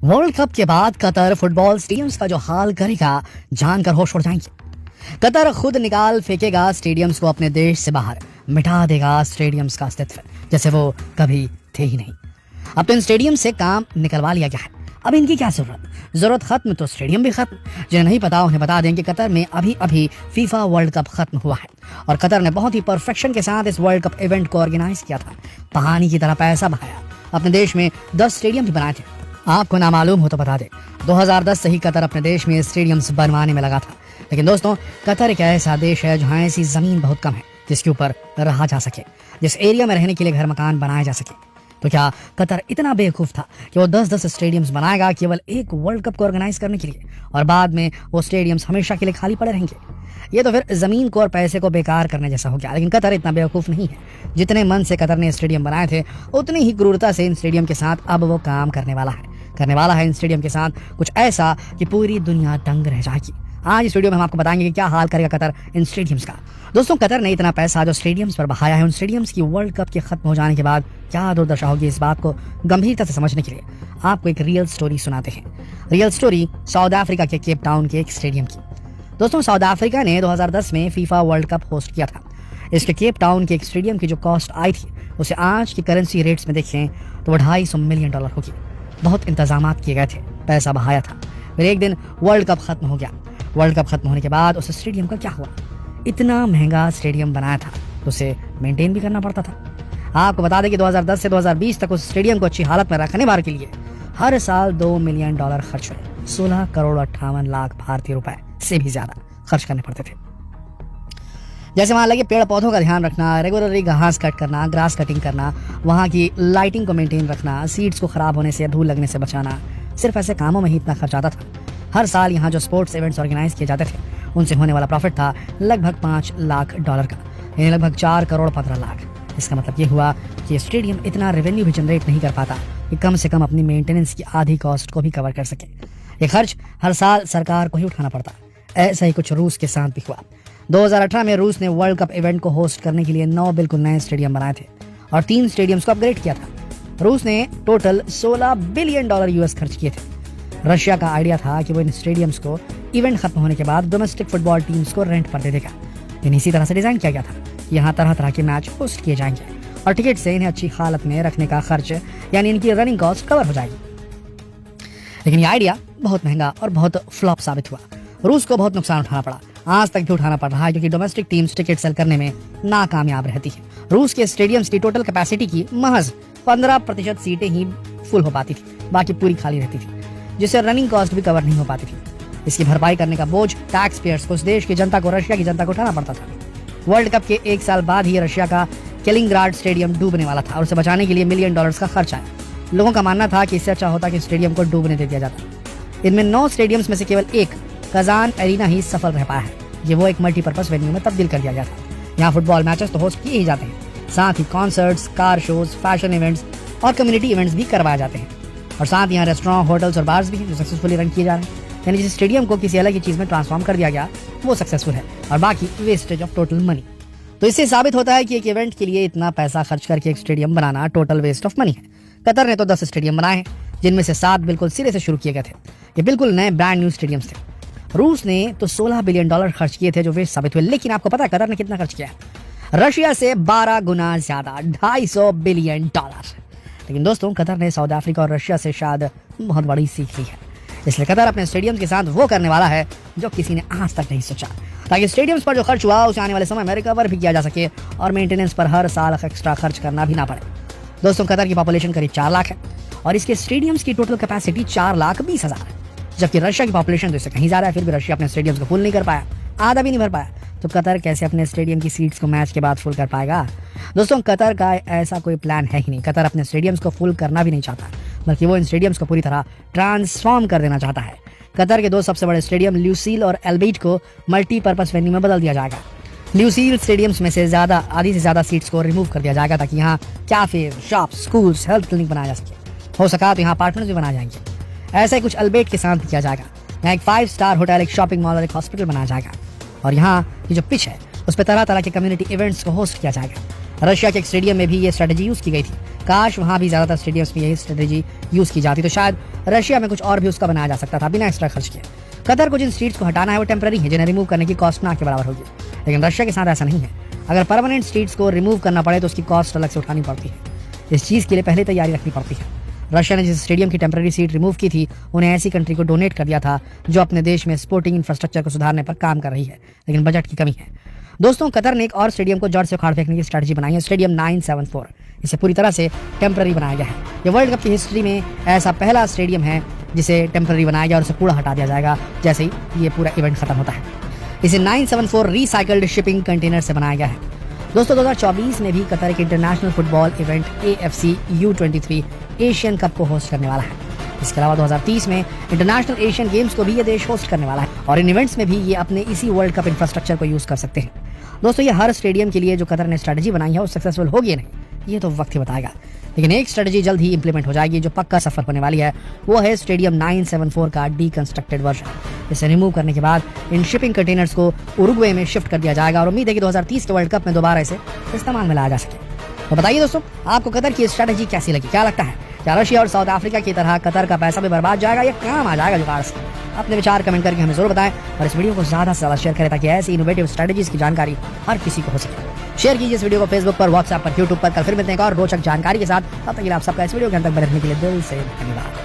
World cup के बाद Qatar football stadiums का जो हाल करेगा जानकर होश उड़ जाएंगे। कतर खुद निकाल फेंकेगा स्टेडियम्स को अपने देश से बाहर, मिटा देगा स्टेडियम्स का अस्तित्व जैसे वो कभी थे ही नहीं। अब तो इन स्टेडियम से काम निकलवा लिया गया है, अब इनकी क्या जरूरत खत्म तो स्टेडियम भी खत्म। जिन्हें नहीं पता उन्हें बता दें कि कतर में अभी अभी फीफा वर्ल्ड कप खत्म हुआ है और कतर ने बहुत ही परफेक्शन के साथ इस वर्ल्ड कप इवेंट को ऑर्गेनाइज किया था। पानी की तरह पैसा बहाया, अपने देश में 10 स्टेडियम भी बनाए थे। आपको ना मालूम हो तो बता दे, 2010 से ही कतर अपने देश में स्टेडियम्स बनवाने में लगा था। लेकिन दोस्तों, कतर एक ऐसा देश है जहाँ ऐसी जमीन बहुत कम है जिसके ऊपर रहा जा सके, जिस एरिया में रहने के लिए घर मकान बनाए जा सके। तो क्या कतर इतना बेवकूफ था कि वो 10-10 स्टेडियम्स बनाएगा केवल एक वर्ल्ड कप को ऑर्गेनाइज करने के लिए, और बाद में वो स्टेडियम्स हमेशा के लिए खाली पड़े रहेंगे? ये तो फिर जमीन को और पैसे को बेकार करने जैसा हो गया। लेकिन कतर इतना बेवकूफ नहीं है। जितने मन से कतर ने स्टेडियम बनाए थे, उतनी ही क्रूरता से इन स्टेडियम के साथ अब वो काम करने वाला है इन स्टेडियम के साथ कुछ ऐसा कि पूरी दुनिया दंग रह जाएगी। आज इस वीडियो में हम आपको बताएंगे कि क्या हाल करेगा कतर इन स्टेडियम्स का। दोस्तों, कतर ने इतना पैसा जो स्टेडियम्स पर बहाया है, उन स्टेडियम्स की वर्ल्ड कप के खत्म हो जाने के बाद क्या दुर्दशा होगी, इस बात को गंभीरता से समझने के लिए आपको एक रियल स्टोरी सुनाते हैं। रियल स्टोरी साउथ अफ्रीका के केप टाउन के एक स्टेडियम की। दोस्तों, साउथ अफ्रीका ने 2010 में फीफा वर्ल्ड कप होस्ट किया था। इसके केप टाउन के एक स्टेडियम की जो कॉस्ट आई थी, उसे आज की करेंसी रेट्स में देखें तो वो $250 मिलियन होगी। बहुत इंतजाम किए गए थे, पैसा बहाया था। फिर एक दिन वर्ल्ड कप खत्म हो गया। वर्ल्ड कप खत्म होने के बाद उस स्टेडियम का क्या हुआ? इतना महंगा स्टेडियम बनाया था तो उसे मेंटेन भी करना पड़ता था। आपको बता दें कि 2010 से 2020 तक उस स्टेडियम को अच्छी हालत में रखने के लिए हर साल $2 मिलियन खर्च हुए। 16 करोड़ 58 लाख भारतीय रुपए से भी ज्यादा खर्च करने पड़ते थे। जैसे मान लगे पेड़ पौधों का ध्यान रखना, रेगुलरली घास कट करना, ग्रास कटिंग करना, वहाँ की लाइटिंग को मेंटेन रखना, सीड्स को खराब होने से, धूल लगने से बचाना। सिर्फ ऐसे कामों में ही इतना खर्च आता था। हर साल यहाँ जो स्पोर्ट्स इवेंट्स ऑर्गेनाइज किए जाते थे, उनसे होने वाला प्रॉफिट था लगभग $5 लाख का, यानी लगभग 4 करोड़ 15 लाख। इसका मतलब ये हुआ कि स्टेडियम इतना रेवेन्यू भी जनरेट नहीं कर पाता कि कम से कम अपनी मेंटेनेंस की आधी कॉस्ट को भी कवर कर सके। ये खर्च हर साल सरकार को ही उठाना पड़ता। ऐसा ही कुछ रूस के साथ भी हुआ। 2018 में रूस ने वर्ल्ड कप इवेंट को होस्ट करने के लिए 9 बिल्कुल नए स्टेडियम बनाए थे और 3 स्टेडियम्स को अपग्रेड किया था। रूस ने टोटल $16 बिलियन यूएस खर्च किए थे। रशिया का आइडिया था कि वो इन स्टेडियम्स को इवेंट खत्म होने के बाद डोमेस्टिक फुटबॉल टीम्स को रेंट पर दे देगा। इन्हें इसी तरह से डिजाइन किया गया था कि यहाँ तरह तरह के मैच होस्ट किए जाएंगे और टिकट से इन्हें अच्छी हालत में रखने का खर्च, यानी इनकी रनिंग कॉस्ट कवर हो जाएगी। लेकिन ये आइडिया बहुत महंगा और बहुत फ्लॉप साबित हुआ। रूस को बहुत नुकसान उठाना पड़ा, आज तक भी उठाना पड़ रहा है, क्योंकि डोमेस्टिक टीम्स टिकट सेल करने में नाकामयाब रहती है। रूस के स्टेडियम्स की टोटल कैपेसिटी की महज 15% सीटें ही फुल हो पाती थी, बाकी पूरी खाली रहती थी, जिससे रनिंग कॉस्ट भी कवर नहीं हो पाती थी। इसकी भरपाई करने का बोझ टैक्स पेयर्स को, उस देश की जनता को, रशिया की जनता को उठाना पड़ता था। वर्ल्ड कप के 1 साल बाद ही रशिया का कैलिंग्राड स्टेडियम डूबने वाला था और उसे बचाने के लिए $1 मिलियन का खर्च आया। लोगों का मानना था कि इससे अच्छा होता कि स्टेडियम को डूबने दे दिया जाता। इनमें 9 स्टेडियम्स में से केवल एक, कजान एरिना, ही सफल रह पाया है। ये वो एक मल्टीपर्पज वेन्यू में तब्दील कर दिया गया था। यहाँ फुटबॉल मैचेस तो होस्ट किए ही जाते हैं, साथ ही concerts, car shows, fashion events और कम्युनिटी इवेंट्स भी करवाए जाते हैं। और साथ यहाँ रेस्टोरेंट, होटल्स और बार्स भी हैं जो सक्सेसफुली रन किए जा रहे हैं। यानी जिस स्टेडियम को किसी अलग ही चीज में ट्रांसफॉर्म कर दिया गया, वो सक्सेसफुल है और बाकी वेस्टेज ऑफ टोटल मनी। तो इससे साबित होता है कि एक इवेंट के लिए इतना पैसा खर्च करके एक स्टेडियम बनाना टोटल वेस्ट ऑफ मनी है। कतर ने तो 10 स्टेडियम बनाए हैं, जिनमें से 7 बिल्कुल सिरे से शुरू किए गए थे। ये बिल्कुल नए ब्रांड न्यू स्टेडियम्स थे। रूस ने तो $16 बिलियन खर्च किए थे जो वेस्ट साबित हुए। लेकिन आपको पता है कतर ने कितना खर्च किया है? रशिया से 12 गुना ज्यादा, $250 बिलियन। लेकिन दोस्तों, कतर ने साउथ अफ्रीका और रशिया से शायद बहुत बड़ी सीख ली है। इसलिए कतर अपने स्टेडियम के साथ वो करने वाला है जो किसी ने आज तक नहीं सोचा, ताकि स्टेडियम्स पर जो खर्च हुआ उसे आने वाले समय में रिकवर भी किया जा सके और मेंटेनेंस पर हर साल एक्स्ट्रा खर्च करना भी ना पड़े। दोस्तों, कतर की पॉपुलेशन करीब 4 लाख है और इसके स्टेडियम्स की टोटल कैपेसिटी 4,20,000 है, जबकि रशिया की पॉपुलेशन तो इससे कहीं ज्यादा है। फिर भी रशिया अपने स्टेडियम्स को फुल नहीं कर पाया, आधा भी नहीं भर पाया। तो कतर कैसे अपने स्टेडियम की सीट्स को मैच के बाद फुल कर पाएगा? दोस्तों, कतर का ऐसा कोई प्लान है ही नहीं। कतर अपने स्टेडियम्स को फुल करना भी नहीं चाहता, बल्कि वो इन स्टेडियम्स को पूरी तरह ट्रांसफॉर्म कर देना चाहता है। कतर के 2 सबसे बड़े स्टेडियम ल्यूसील और एल्बेट को मल्टीपर्पज वेन्यू में बदल दिया जाएगा। ल्यूसील स्टेडियम्स में से आधी से ज्यादा सीट्स को रिमूव कर दिया जाएगा ताकि यहाँ cafe, shop, schools, health clinic बनाया जा सके। हो सका तो यहाँ अपार्टमेंट्स भी बनाए जाएंगे। ऐसा ही कुछ एल्बेट के साथ किया जाएगा। यहाँ एक 5 स्टार होटल, एक शॉपिंग मॉल और एक हॉस्पिटल बनाया जाएगा। और यहाँ की जो पिच है उस पर तरह तरह के कम्युनिटी इवेंट्स को होस्ट किया जाएगा। रशिया के एक स्टेडियम में भी ये स्ट्रेटेजी यूज की गई थी। काश वहां भी ज्यादातर स्टेडियम्स में यही स्ट्रेटेजी यूज की जाती तो शायद रशिया में कुछ और भी उसका बनाया जा सकता था बिना एक्स्ट्रा खर्च किए। कतर को जिन स्ट्रीट्स को हटाना है वो टेम्पररी है, जिन्हें रिमूव करने की कॉस्ट ना के बराबर होगी। लेकिन रशिया के साथ ऐसा नहीं है। अगर परमानेंट स्ट्रीट्स को रिमूव करना पड़े तो उसकी कॉस्ट अलग से उठानी पड़ती है। इस चीज के लिए पहले तैयारी रखनी पड़ती है। रशिया ने जिस स्टेडियम की टेम्पररी सीट रिमूव की थी उन्हें ऐसी कंट्री को डोनेट कर दिया था जो अपने देश में स्पोर्टिंग इंफ्रास्ट्रक्चर को सुधारने पर काम कर रही है, लेकिन बजट की कमी है। दोस्तों, कतर ने एक और स्टेडियम को जड़ से उखाड़ फेंकने की स्ट्रेटजी बनाई है, स्टेडियम 974। इसे पूरी तरह से टेम्पररी बनाया गया है। ये वर्ल्ड कप की हिस्ट्री में ऐसा पहला स्टेडियम है जिसे टेम्पररी बनाया गया और उसे पूरा हटा दिया जाएगा जैसे ही ये पूरा इवेंट खत्म होता है। इसे 974 रिसाइकल्ड शिपिंग कंटेनर से बनाया गया है। दोस्तों, 2024 में भी कतर एक international football event AFC U23 Asian cup को होस्ट करने वाला है। इसके अलावा 2030 में इंटरनेशनल एशियन गेम्स को भी ये देश होस्ट करने वाला है और इन इवेंट्स में भी ये अपने इसी वर्ल्ड कप इंफ्रास्ट्रक्चर को यूज कर सकते हैं। दोस्तों, ये हर स्टेडियम के लिए जो कतर ने स्ट्रेटजी बनाई है वो सक्सेसफुल होगी या नहीं ये तो वक्त ही बताएगा, लेकिन एक स्ट्रेटजी जल्द ही इंप्लीमेंट हो जाएगी जो पक्का सफल होने वाली है। वो है स्टेडियम 974 का डीकंस्ट्रक्टेड वर्जन। इसे रिमूव करने के बाद इन शिपिंग कंटेनर्स को उरुग्वे में शिफ्ट कर दिया जाएगा और उम्मीद है कि 2030 के वर्ल्ड कप में दोबारा इसे इस्तेमाल में लाया जा सके। तो बताइए दोस्तों, आपको कतर की स्ट्रेटजी कैसी लगी? क्या लगता है, क्या रशिया और साउथ अफ्रीका की तरह कतर का पैसा भी बर्बाद जाएगा या काम आ जाएगा जुगाड़ से? अपने विचार कमेंट करके हमें जरूर बताएं और इस वीडियो को ज्यादा से ज्यादा शेयर करें ताकि ऐसी इनोवेटिव स्ट्रेटजीज की जानकारी हर किसी को हो सके। शेयर कीजिए इस वीडियो को फेसबुक पर, व्हाट्सएप पर, यूट्यूब पर। कल फिर मिलते हैं एक और रोचक जानकारी के साथ। तब तक के लिए आप सबका इस वीडियो के अंत तक बने रहने के लिए दिल से धन्यवाद।